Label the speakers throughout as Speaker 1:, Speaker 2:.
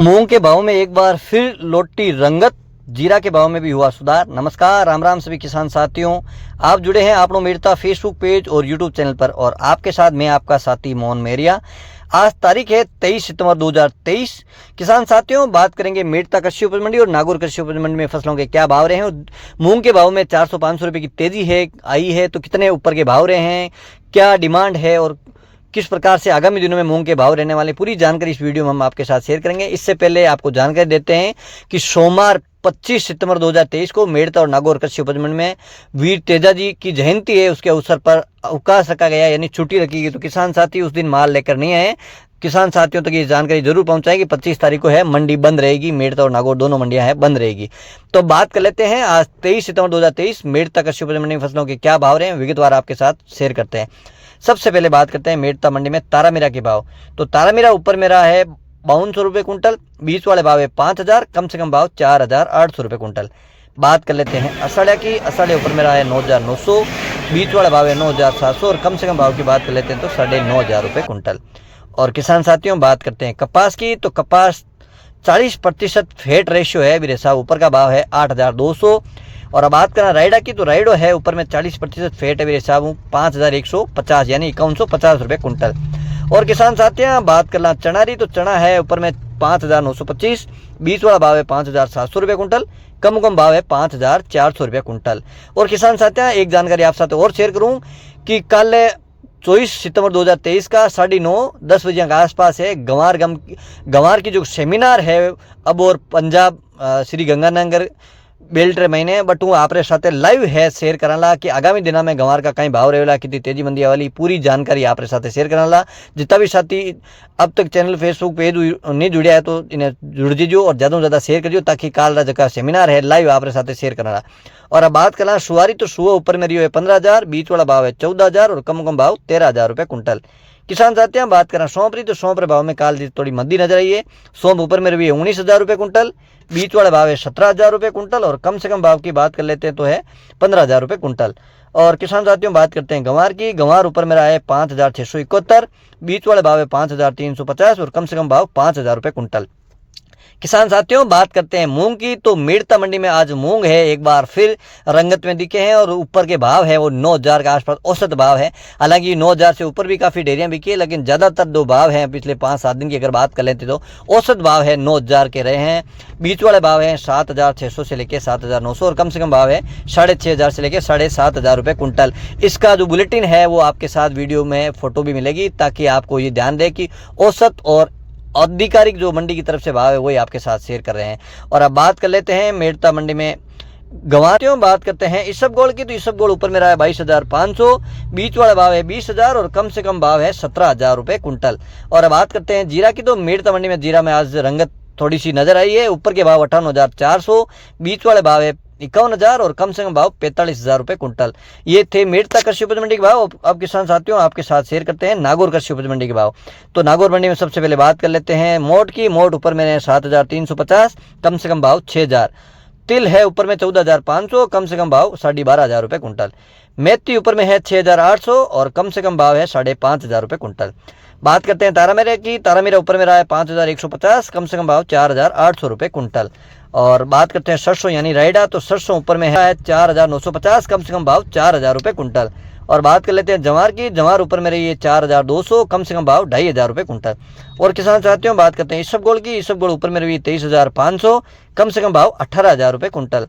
Speaker 1: मूंग के भाव में एक बार फिर लौटी रंगत, जीरा के भाव में भी हुआ सुधार। नमस्कार, राम राम सभी किसान साथियों। आप जुड़े हैं आपनो मेरता फेसबुक पेज और यूट्यूब चैनल पर और आपके साथ मैं आपका साथी मोहन मेरिया। आज तारीख है 23 सितंबर 2023। किसान साथियों, बात करेंगे मेरता कृषि उपज मंडी और नागौर कृषि उपज मंडी में फसलों के क्या भाव रहे हैं। मूंग के भाव में 400-500 रुपये की तेजी है आई है, तो कितने ऊपर के भाव रहे हैं, क्या डिमांड है और किस प्रकार से आगामी दिनों में मूंग के भाव रहने वाले, पूरी जानकारी इस वीडियो में हम आपके साथ शेयर करेंगे। इससे पहले आपको जानकारी देते हैं कि सोमवार 25 सितंबर 2023 को मेरता और नागौर कृषि उपज मंडी में वीर तेजा जी की जयंती है, उसके अवसर पर अवकाश रखा गया यानी छुट्टी रखी गई। तो किसान साथी उस दिन माल लेकर नहीं आए, किसान साथियों तक ये जानकारी जरूर पहुंचाएगी। 25 तारीख को है मंडी बंद रहेगी, मेरता और नागौर दोनों मंडियां हैं बंद रहेगी। तो बात कर लेते हैं आज 23 सितंबर 2023 मेरता कृषि उपज मंडी में फसलों के क्या भाव रहे हैं, विगतवार आपके साथ शेयर करते हैं। सबसे पहले बात करते हैं मेरता मंडी में तारामीरा के भाव। तो तारामीरा ऊपर में रहा है 5200 रुपये कुंटल, बीच वाले भाव है 5000, कम से कम भाव 4800 रुपये कुंटल। बात कर लेते हैं अषाढ़िया की। अषाढ़िया ऊपर में रहा है 9900, बीच वाला भाव है 9700 और कम से कम भाव की बात कर लेते हैं तो 9500 रुपये कुंटल। और किसान साथियों, बात करते हैं कपास की। तो कपास 40% फेट रेशियो है, अभी साहब ऊपर का भाव है 8200। और अब बात करना रायडा की। तो रायडो है ऊपर में 40% फेट है, मेरे साहब 5150 यानी 5150 रुपये कुंटल। और किसान साथियों, बात करना चना रही। तो चना है ऊपर में 5925, बीच वाला भाव है 5700 रुपये कुंटल, कम भाव है 5400 रुपये कुंटल। और किसान साथियों, एक जानकारी आप साथ और शेयर करूं कि कल 24 सितंबर 2023 का 9:30-10 बजे के आसपास है गंवार की जो सेमिनार है अब और पंजाब श्री गंगानगर बेल्ट महीने बट हूँ आप साथ लाइव है शेयर कराला कि आगामी दिनों में गंवार का कहीं भाव रहेला, कितनी तेजी मंदी वाली पूरी जानकारी आप साथ शेयर कराला। जितना भी साथी अब तक चैनल फेसबुक पेज नहीं जुड़िया है तो इन्हें जुड़ दीजिए और ज़्यादा से ज़्यादा शेयर करिए ताकि काल का सेमिनार है लाइव आप साथ शेयर कराला। और अब बात करना सुवारी। तो सुबह ऊपर में रही है 15000, बीच वाला भाव है 14000 और कम भाव 13000 रुपये कुंटल। किसान साथियों, बात करें सौंप रही। तो सौंप भाव में काल थोड़ी मंदी नजर आई है। सौंप ऊपर में रही है 19000 रुपये कुंटल, बीच वाला भाव है 17000 रुपये कुंटल और कम से कम भाव की बात कर लेते हैं तो है 15000 रुपये कुंटल। और किसान साथियों, बात करते हैं गंवार की। गंवार ऊपर में रहा है 5671, बीच वाले भाव है 5350 और कम से कम भाव 5000 रुपये कुंटल। किसान साथियों, बात करते हैं मूंग की। तो मेरता मंडी में आज मूंग है एक बार फिर रंगत में दिखे हैं और ऊपर के भाव है वो 9000 के आसपास औसत भाव है। हालांकि 9000 से ऊपर भी काफ़ी डेरियां बिकी है, लेकिन ज़्यादातर दो भाव हैं पिछले 5-7 दिन की अगर बात कर लेते तो औसत भाव है 9000 के रहे हैं। बीच वाले भाव है 7600 से लेकर 7900 और कम से कम भाव है 6500 से लेकर 7500 रुपये कुंटल। इसका जो बुलेटिन है वो आपके साथ वीडियो में फोटो भी मिलेगी ताकि आपको ये ध्यान दे कि औसत और आधिकारिक जो मंडी की तरफ से भाव है वही आपके साथ शेयर कर रहे हैं। और अब बात कर लेते हैं मेरता मंडी में गंवारियों। बात करते हैं इसबगोल की। तो इसबगोल ऊपर में रहा है 22500, बीच वाला भाव है 20000 और कम से कम भाव है 17000 रुपये कुंटल। और अब बात करते हैं जीरा की। तो मेरता मंडी में जीरा में आज रंगत थोड़ी सी नजर आई है। ऊपर के भाव 58400, बीच वाले भाव है 51000 और कम से कम भाव 45000 रुपये कुंटल। ये थे मेरता कृषि उपज मंडी के भाव। अब किसान साथियों, आपके साथ शेयर करते हैं नागौर कृषि उपज मंडी के भाव। तो नागौर मंडी में सबसे पहले बात कर लेते हैं मोट की। मोट ऊपर में 7350, कम से कम भाव 6000। तिल है ऊपर में 14500, कम से कम भाव 12500 रुपये कुंटल। मेथी ऊपर में है 6800 और कम से कम भाव है 5500 रुपये कुंटल। बात करते हैं तारामीरा की। तारामीरा ऊपर में रहा है 5150, कम से कम भाव 4800 रुपये कुंटल। और बात करते हैं सरसों यानी रायडा। तो सरसों ऊपर में है 4950, कम से कम भाव 4000 रुपये कुंटल। और बात कर लेते हैं जवार की। जवार ऊपर में रही है 4200, कम से कम भाव 2500 रुपये कुंटल। और किसान साथियों, बात करते हैं इसबगोल की। इसबगोल ऊपर में रही है 23500, कम से कम भाव 18000 रुपये कुंटल।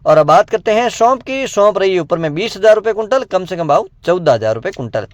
Speaker 1: और अब बात करते हैं सौंप की। सौंप रही है ऊपर में 20000 रुपये कुंटल, कम से कम भाव 14000 रुपये कुंटल।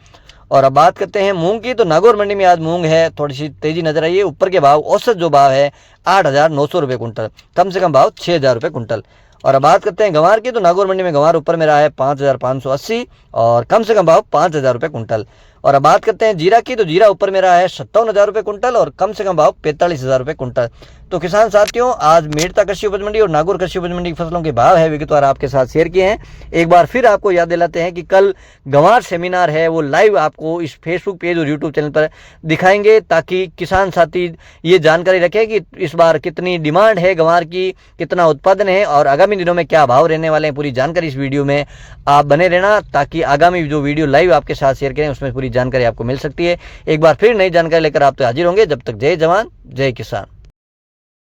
Speaker 1: और अब बात करते हैं मूंग की। तो नागौर मंडी में आज मूंग है थोड़ी सी तेजी नजर आई है। ऊपर के भाव औसत जो भाव है 8900 रुपये कुंटल, कम से कम भाव 6000 रुपये कुंटल। और अब बात करते हैं गंवार की। तो नागौर मंडी में गंवार ऊपर में रहा है 5580 और कम से कम भाव 5000 रुपये कुंटल। और अब बात करते हैं जीरा की। तो जीरा ऊपर में रहा है 57,000 रुपये कुंटल और कम से कम भाव 45,000 रुपये कुंटल। तो किसान साथियों, आज मेरता कृषि उपज मंडी और नागौर कृषि उपज मंडी की फसलों के भाव है विगतवार आपके साथ शेयर किए हैं। एक बार फिर आपको याद दिलाते हैं कि कल गंवार सेमिनार है वो लाइव आपको इस फेसबुक पेज और यूट्यूब चैनल पर दिखाएंगे ताकि किसान साथी ये जानकारी रखें कि इस बार कितनी डिमांड है गंवार की, कितना उत्पादन है और आगामी दिनों में क्या भाव रहने वाले हैं। पूरी जानकारी इस वीडियो में आप बने रहना ताकि आगामी जो वीडियो लाइव आपके साथ शेयर करें उसमें पूरी जानकारी आपको मिल सकती है। एक बार फिर नई जानकारी लेकर आप तो हाजिर होंगे। जब तक जय जवान जय किसान।